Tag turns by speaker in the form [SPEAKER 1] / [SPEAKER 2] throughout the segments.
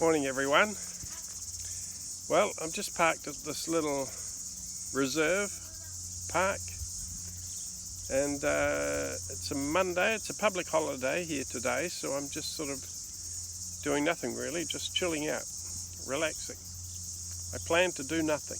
[SPEAKER 1] Morning everyone. Well, I'm just parked at this little reserve park and it's a Monday, it's a public holiday here today, so I'm just sort of doing nothing really, just chilling out, relaxing. I plan to do nothing.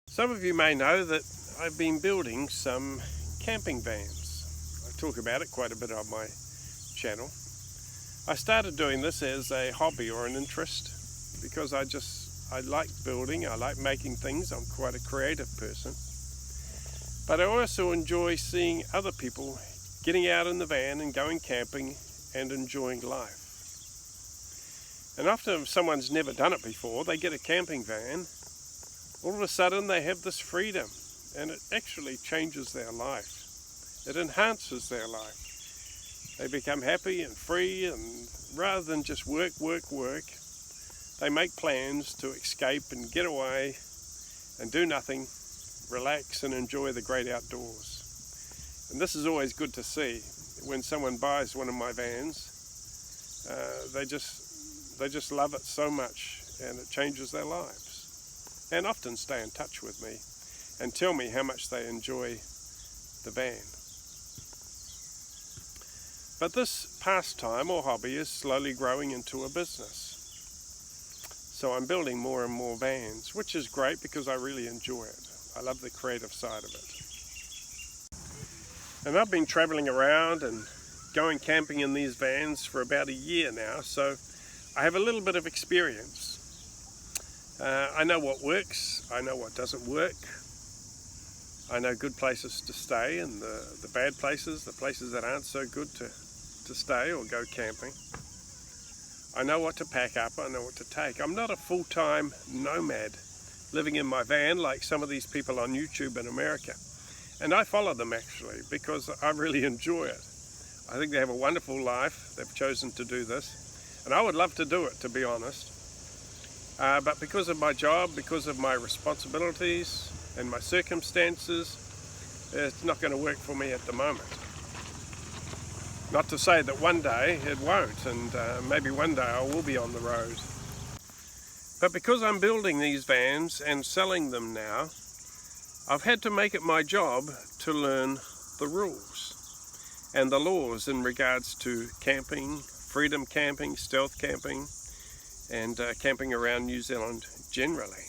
[SPEAKER 1] Some of you may know that I've been building some camping vans. I talk about it quite a bit on my channel. I started doing this as a hobby or an interest because I like building, I like making things, I'm quite a creative person. But I also enjoy seeing other people getting out in the van and going camping and enjoying life. And often if someone's never done it before, they get a camping van, all of a sudden they have this freedom and it actually changes their life. It enhances their life. They become happy and free, and rather than just work, they make plans to escape and get away and do nothing, relax and enjoy the great outdoors. And this is always good to see. When someone buys one of my vans, they just love it so much and it changes their lives. And often stay in touch with me and tell me how much they enjoy the van. But this pastime or hobby is slowly growing into a business. So I'm building more and more vans, which is great because I really enjoy it. I love the creative side of it. And I've been traveling around and going camping in these vans for about a year now, so I have a little bit of experience. I know what works, I know what doesn't work. I know good places to stay and the bad places, the places that aren't so good to stay or go camping. I know what to pack up, I know what to take. I'm not a full-time nomad living in my van like some of these people on YouTube in America. And I follow them actually because I really enjoy it. I think they have a wonderful life, they've chosen to do this. And I would love to do it, to be honest. But because of my job, because of my responsibilities and my circumstances, it's not going to work for me at the moment. Not to say that one day it won't, and maybe one day I will be on the road. But because I'm building these vans and selling them now, I've had to make it my job to learn the rules and the laws in regards to camping, freedom camping, stealth camping, and camping around New Zealand generally.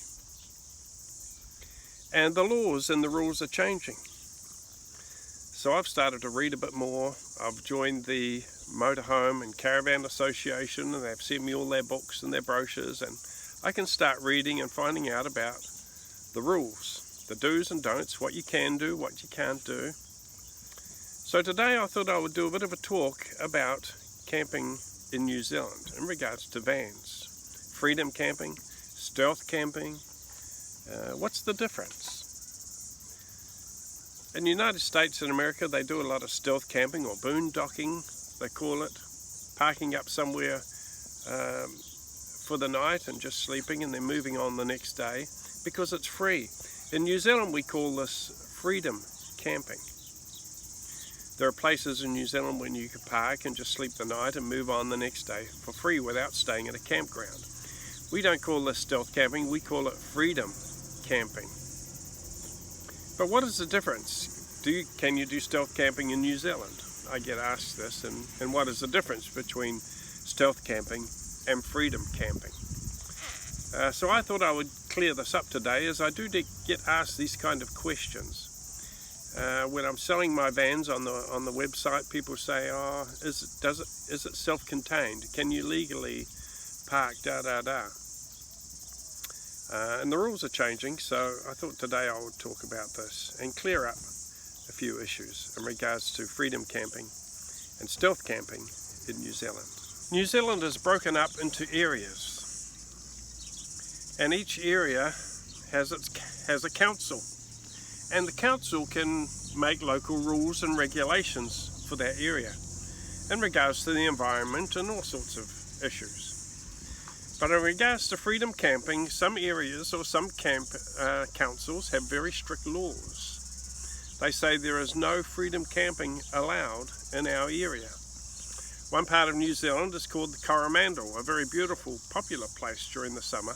[SPEAKER 1] And the laws and the rules are changing. So I've started to read a bit more. I've joined the Motorhome and Caravan Association, and they've sent me all their books and their brochures, and I can start reading and finding out about the rules, the do's and don'ts, what you can do, what you can't do. So today I thought I would do a bit of a talk about camping in New Zealand in regards to vans. Freedom camping, stealth camping, what's the difference? In the United States and America they do a lot of stealth camping or boondocking, they call it, parking up somewhere for the night and just sleeping and then moving on the next day because it's free. In New Zealand we call this freedom camping. There are places in New Zealand when you can park and just sleep the night and move on the next day for free without staying at a campground. We don't call this stealth camping, we call it freedom camping. But what is the difference? Can you do stealth camping in New Zealand? I get asked this, and what is the difference between stealth camping and freedom camping? So I thought I would clear this up today, as I do get asked these kind of questions. When I'm selling my vans on the website, people say, "Oh, is it self-contained? Can you legally park and the rules are changing, so I thought today I would talk about this and clear up a few issues in regards to freedom camping and stealth camping in New Zealand. New Zealand is broken up into areas, and each area has a council, and the council can make local rules and regulations for that area in regards to the environment and all sorts of issues. But in regards to freedom camping, some areas or some councils have very strict laws. They say there is no freedom camping allowed in our area. One part of New Zealand is called the Coromandel, a very beautiful, popular place during the summer.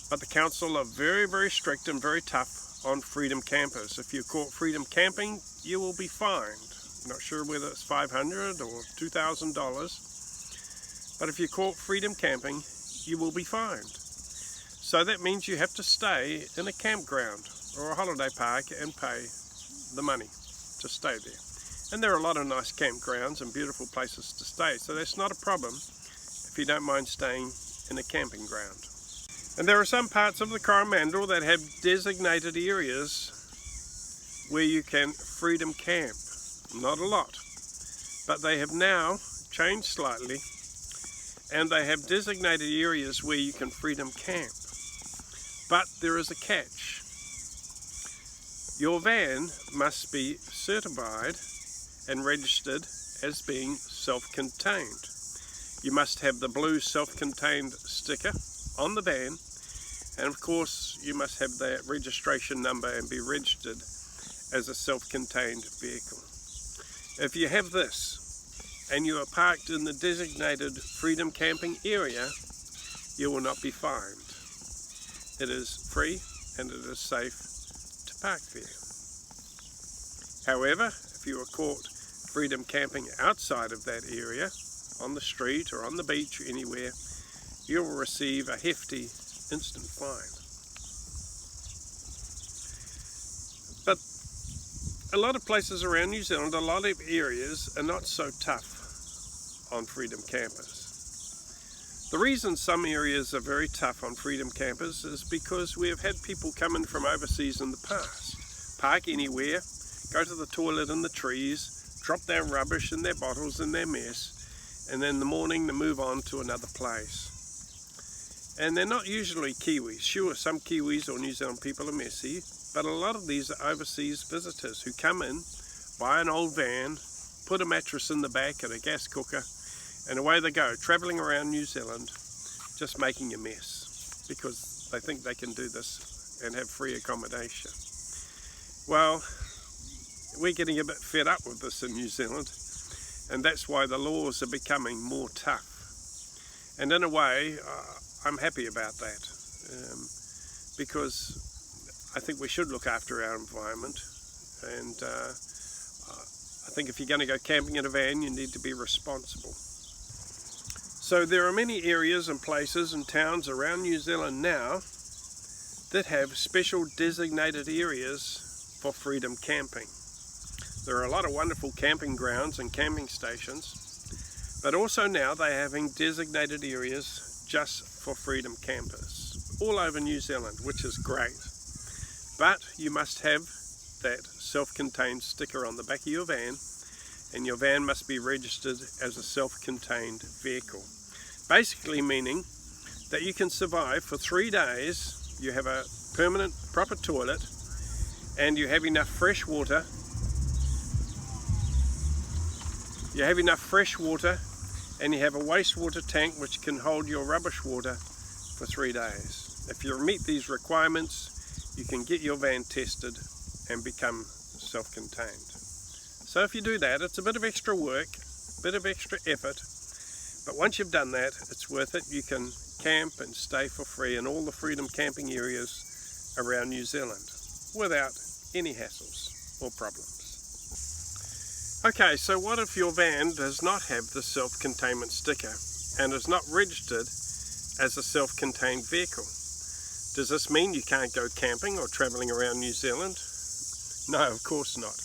[SPEAKER 1] But the council are very, very strict and very tough on freedom campers. If you're caught freedom camping, you will be fined. I'm not sure whether it's $500 or $2,000. But if you're caught freedom camping, you will be fined. So that means you have to stay in a campground or a holiday park and pay the money to stay there. And there are a lot of nice campgrounds and beautiful places to stay, so that's not a problem if you don't mind staying in a camping ground. And there are some parts of the Coromandel that have designated areas where you can freedom camp. Not a lot, but they have now changed slightly, and they have designated areas where you can freedom camp. But there is a catch. Your van must be certified and registered as being self-contained. You must have the blue self-contained sticker on the van, and of course you must have that registration number and be registered as a self-contained vehicle. If you have this and you are parked in the designated freedom camping area, you will not be fined. It is free and it is safe to park there. However, if you are caught freedom camping outside of that area, on the street or on the beach or anywhere, you will receive a hefty instant fine. But a lot of places around New Zealand, a lot of areas are not so tough on freedom campers. The reason some areas are very tough on freedom campers is because we have had people come in from overseas in the past, park anywhere, go to the toilet in the trees, drop their rubbish in their bottles and their mess, and then in the morning they move on to another place. And they're not usually Kiwis. Sure, some Kiwis or New Zealand people are messy, but a lot of these are overseas visitors who come in, buy an old van, put a mattress in the back and a gas cooker, and away they go, travelling around New Zealand, just making a mess, because they think they can do this and have free accommodation. Well, we're getting a bit fed up with this in New Zealand, and that's why the laws are becoming more tough. And in a way, I'm happy about that, because I think we should look after our environment, and I think if you're going to go camping in a van, you need to be responsible. So there are many areas and places and towns around New Zealand now that have special designated areas for freedom camping. There are a lot of wonderful camping grounds and camping stations, but also now they're having designated areas just for freedom campers all over New Zealand, which is great. But you must have that self-contained sticker on the back of your van, and your van must be registered as a self-contained vehicle. Basically meaning that you can survive for 3 days, you have a permanent proper toilet, and you have enough fresh water. You have enough fresh water, and you have a wastewater tank which can hold your rubbish water for 3 days. If you meet these requirements, you can get your van tested and become self-contained. So if you do that, it's a bit of extra work, a bit of extra effort, but once you've done that, it's worth it. You can camp and stay for free in all the freedom camping areas around New Zealand without any hassles or problems. Okay, so what if your van does not have the self-containment sticker and is not registered as a self-contained vehicle? Does this mean you can't go camping or travelling around New Zealand? No, of course not.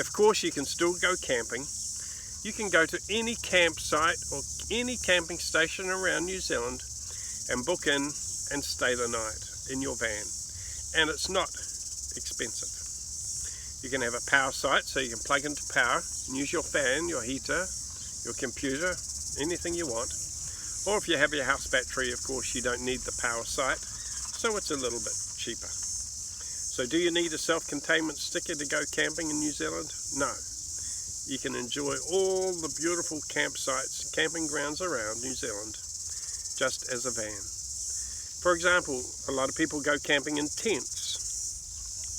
[SPEAKER 1] Of course you can still go camping. You can go to any campsite or any camping station around New Zealand and book in and stay the night in your van. And it's not expensive. You can have a power site, so you can plug into power and use your fan, your heater, your computer, anything you want. Or if you have your house battery, of course, you don't need the power site, so it's a little bit cheaper. So do you need a self-containment sticker to go camping in New Zealand? No. You can enjoy all the beautiful campsites, camping grounds around New Zealand, just as a van. For example, a lot of people go camping in tents.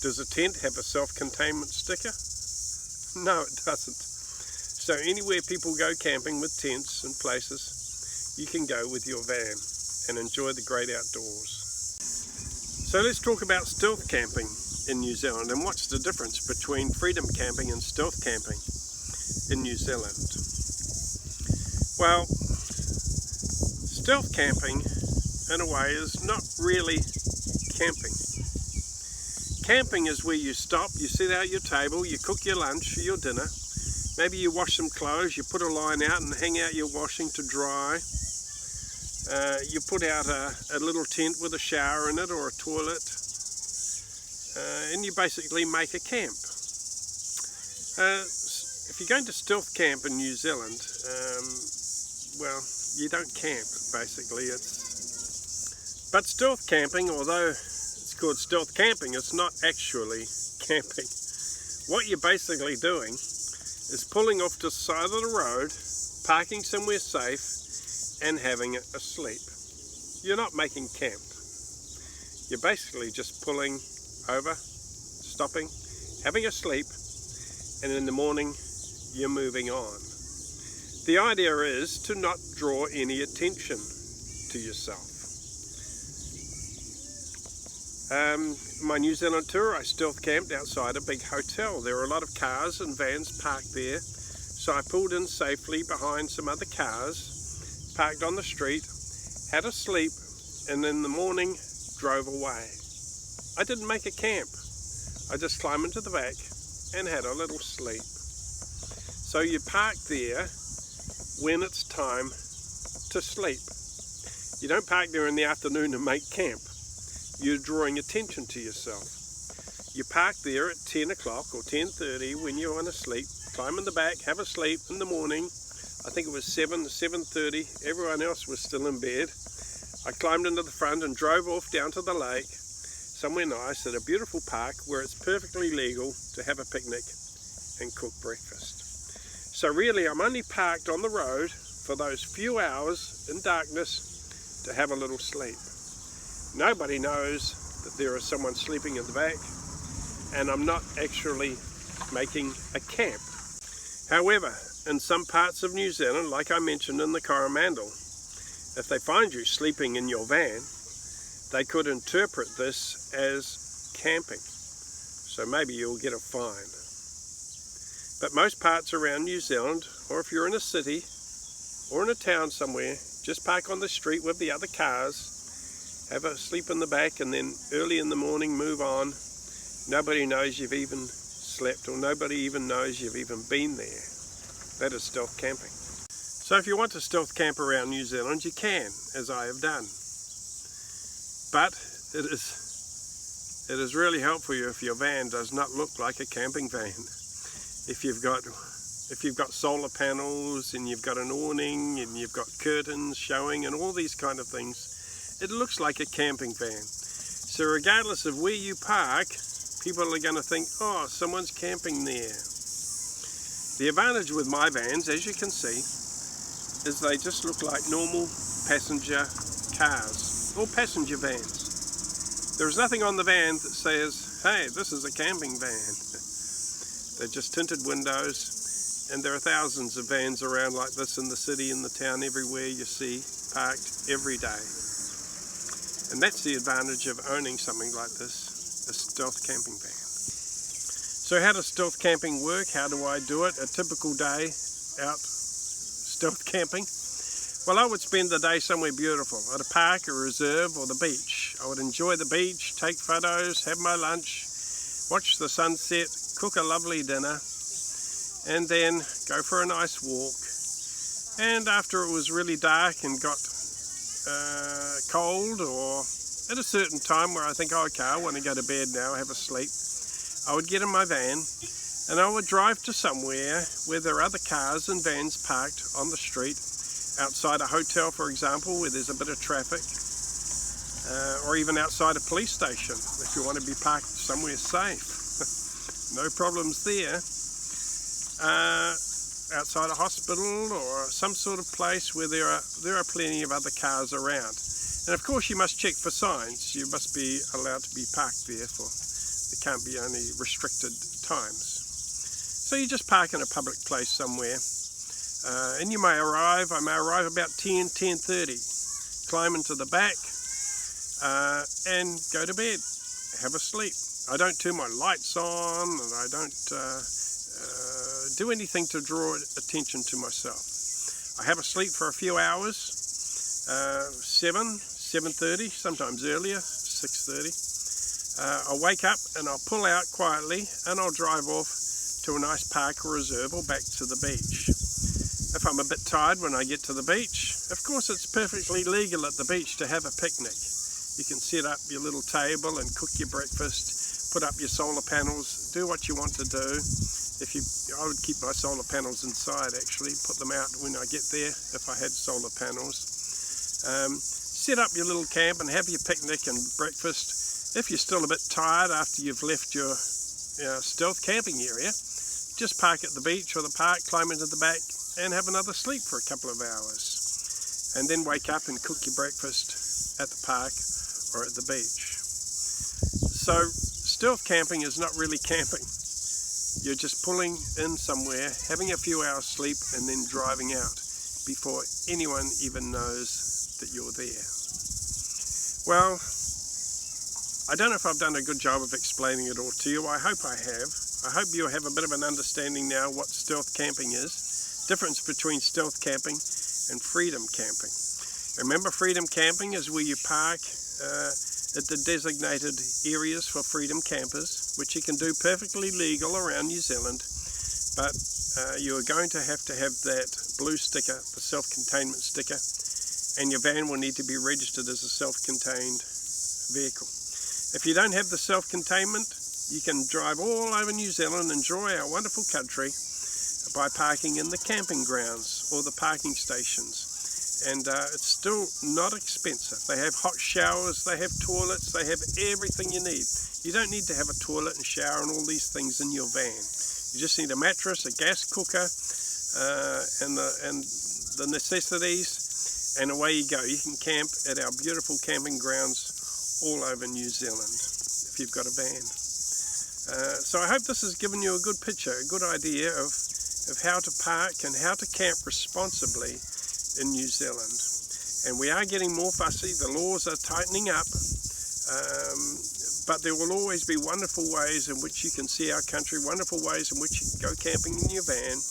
[SPEAKER 1] Does a tent have a self-containment sticker? No, it doesn't. So anywhere people go camping with tents and places, you can go with your van and enjoy the great outdoors. So let's talk about stealth camping in New Zealand and what's the difference between freedom camping and stealth camping in New Zealand. Well, stealth camping in a way is not really camping. Camping is where you stop, you sit out your table, you cook your lunch or your dinner, maybe you wash some clothes, you put a line out and hang out your washing to dry. You put out a little tent with a shower in it or a toilet, and you basically make a camp. If you're going to stealth camp in New Zealand, well, you don't camp basically. But stealth camping, although it's called stealth camping, it's not actually camping. What you're basically doing is pulling off to the side of the road, parking somewhere safe, and having a sleep. You're not making camp. You're basically just pulling over, stopping, having a sleep, and in the morning you're moving on. The idea is to not draw any attention to yourself. My New Zealand tour, I stealth camped outside a big hotel. There were a lot of cars and vans parked there, so I pulled in safely behind some other cars, parked on the street, had a sleep, and in the morning drove away. I didn't make a camp. I just climbed into the back and had a little sleep. So you park there when it's time to sleep. You don't park there in the afternoon to make camp. You're drawing attention to yourself. You park there at 10 o'clock or 10:30 when you want to sleep, climb in the back, have a sleep in the morning. I think it was 7:30, everyone else was still in bed. I climbed into the front and drove off down to the lake, somewhere nice at a beautiful park where it's perfectly legal to have a picnic and cook breakfast. So really I'm only parked on the road for those few hours in darkness to have a little sleep. Nobody knows that there is someone sleeping in the back, and I'm not actually making a camp. However, in some parts of New Zealand, like I mentioned in the Coromandel, if they find you sleeping in your van, they could interpret this as camping. So maybe you'll get a fine. But most parts around New Zealand, or if you're in a city or in a town somewhere, just park on the street with the other cars, have a sleep in the back, and then early in the morning move on. Nobody knows you've even slept, or nobody even knows you've even been there. That is stealth camping. So if you want to stealth camp around New Zealand, you can, as I have done. But it is really helpful if your van does not look like a camping van. If you've got solar panels and you've got an awning and you've got curtains showing and all these kind of things, it looks like a camping van. So regardless of where you park, people are going to think, oh, someone's camping there. The advantage with my vans, as you can see, is they just look like normal passenger cars or passenger vans. There's nothing on the van that says, hey, this is a camping van. They're just tinted windows, and there are thousands of vans around like this in the city, in the town, everywhere you see parked every day. And that's the advantage of owning something like this, a stealth camping van. So how does stealth camping work? How do I do it? A typical day out stealth camping? Well, I would spend the day somewhere beautiful, at a park, a reserve, or the beach. I would enjoy the beach, take photos, have my lunch, watch the sunset, cook a lovely dinner, and then go for a nice walk. And after it was really dark and got cold, or at a certain time where I think, oh, okay, I want to go to bed now, have a sleep, I would get in my van and I would drive to somewhere where there are other cars and vans parked on the street, outside a hotel, for example, where there's a bit of traffic, or even outside a police station if you want to be parked somewhere safe. No problems there. Outside a hospital or some sort of place where there are plenty of other cars around. And of course you must check for signs. You must be allowed to be parked there, for there can't be only restricted times. So you just park in a public place somewhere, and I may arrive about 10:30, climb into the back and go to bed, have a sleep. I don't turn my lights on, and I don't do anything to draw attention to myself. I have a sleep for a few hours, 7:30, sometimes earlier, 6:30. I'll wake up and I'll pull out quietly and I'll drive off to a nice park or reserve or back to the beach. If I'm a bit tired when I get to the beach, of course it's perfectly legal at the beach to have a picnic. You can set up your little table and cook your breakfast, put up your solar panels, do what you want to do. I would keep my solar panels inside actually, put them out when I get there if I had solar panels. Set up your little camp and have your picnic and breakfast. If you're still a bit tired after you've left your stealth camping area, just park at the beach or the park, climb into the back and have another sleep for a couple of hours. And then wake up and cook your breakfast at the park or at the beach. So stealth camping is not really camping. You're just pulling in somewhere, having a few hours sleep and then driving out before anyone even knows that you're there. Well, I don't know if I've done a good job of explaining it all to you. I hope I have. I hope you have a bit of an understanding now what stealth camping is. Difference between stealth camping and freedom camping. Remember, freedom camping is where you park at the designated areas for freedom campers, which you can do perfectly legal around New Zealand, but you are going to have that blue sticker, the self-containment sticker, and your van will need to be registered as a self-contained vehicle. If you don't have the self-containment, you can drive all over New Zealand and enjoy our wonderful country by parking in the camping grounds or the parking stations. And it's still not expensive. They have hot showers, they have toilets, they have everything you need. You don't need to have a toilet and shower and all these things in your van. You just need a mattress, a gas cooker, and the necessities, and away you go. You can camp at our beautiful camping grounds all over New Zealand if you've got a van. So I hope this has given you a good picture, a good idea of how to park and how to camp responsibly in New Zealand. And we are getting more fussy, the laws are tightening up, but there will always be wonderful ways in which you can see our country, wonderful ways in which you can go camping in your van.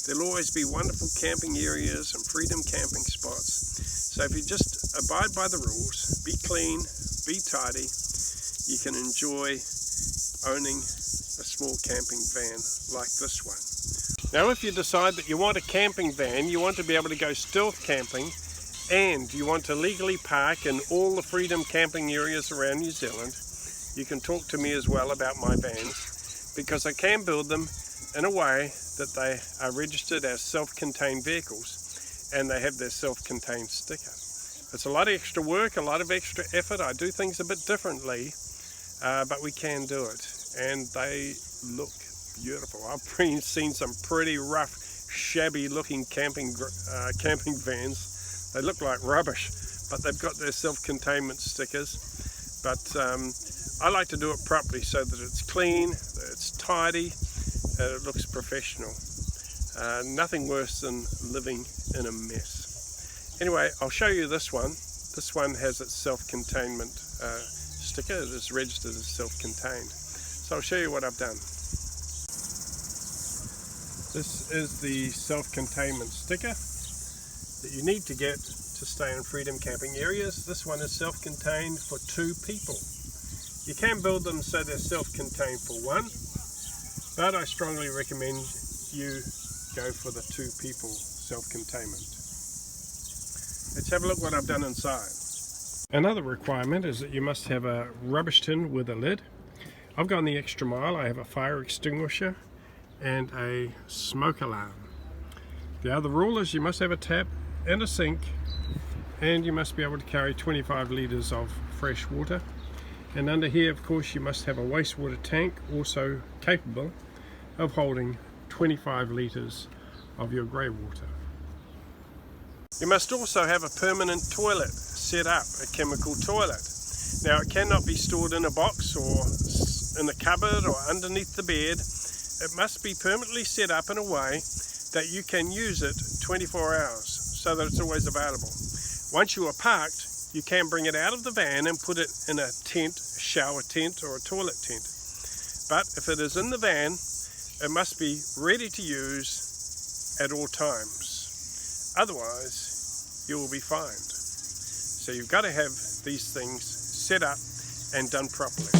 [SPEAKER 1] There'll always be wonderful camping areas and freedom camping spots. So if you just abide by the rules, be clean, be tidy, you can enjoy owning a small camping van like this one. Now if you decide that you want a camping van, you want to be able to go stealth camping, and you want to legally park in all the freedom camping areas around New Zealand, you can talk to me as well about my vans, because I can build them in a way that they are registered as self-contained vehicles and they have their self-contained sticker. It's a lot of extra work, a lot of extra effort. I do things a bit differently, but we can do it, and they look beautiful. I've seen some pretty rough, shabby looking camping vans. They look like rubbish, but they've got their self-containment stickers. But I like to do it properly so that it's clean, it's tidy, and it looks professional. Nothing worse than living in a mess. Anyway, I'll show you this one. This one has its self-containment sticker. It is registered as self-contained. So I'll show you what I've done. This is the self-containment sticker that you need to get to stay in freedom camping areas. This one is self-contained for 2 people. You can build them so they're self-contained for 1, but I strongly recommend you go for the 2 people self-containment. Let's have a look what I've done inside. Another requirement is that you must have a rubbish tin with a lid. I've gone the extra mile. I have a fire extinguisher and a smoke alarm. The other rule is you must have a tap and a sink, and you must be able to carry 25 litres of fresh water. And under here, of course, you must have a wastewater tank also capable of holding 25 litres of your grey water. You must also have a permanent toilet set up, a chemical toilet. Now, it cannot be stored in a box or in a cupboard or underneath the bed. It must be permanently set up in a way that you can use it 24 hours so that it's always available. Once you are parked, you can bring it out of the van and put it in a tent, a shower tent or a toilet tent. But if it is in the van, it must be ready to use at all times. Otherwise, you will be fined. So you've got to have these things set up and done properly.